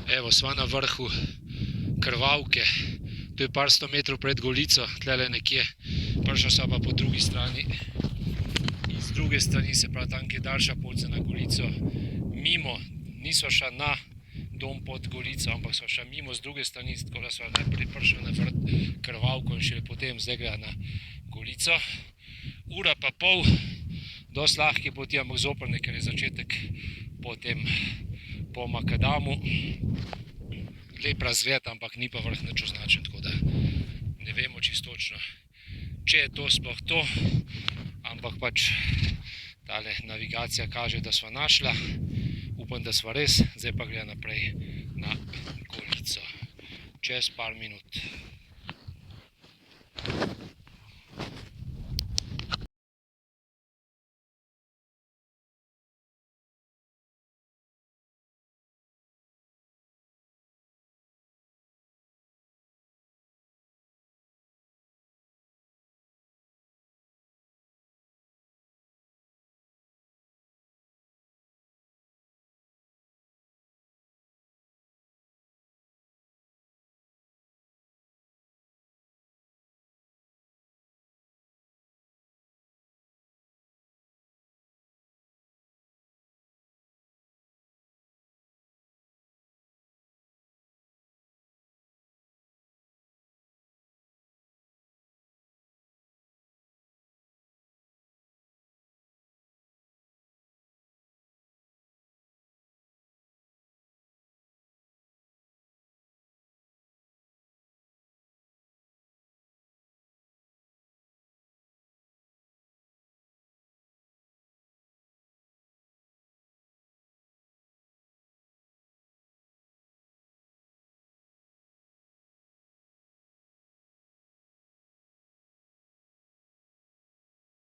Evo, sva na vrhu Krvavke, to je par 100 metrov pred Golico, tlele nekje. Prišla sva pa po drugi strani, iz druge strani, se pravi tam, kjer je daljša pot za na Golico, mimo, nisva šla na dom pod Golico, ampak sva šla mimo z druge strani, tako da sva najprej prišla na vrt Krvavko in šele potem zdaj gre na Golico. Ura pa pol, dosti lahke poti, ampak zoprne, ker je začetek potem po Makadamu. Lep razgled, ampak ni pa vrh nič označen, tako da ne vemo čisto točno, če je to sploh to, ampak pač tale navigacija kaže, da sva našla. Upam, da sva res, zdaj pa gre naprej na Golico. Čez par minut.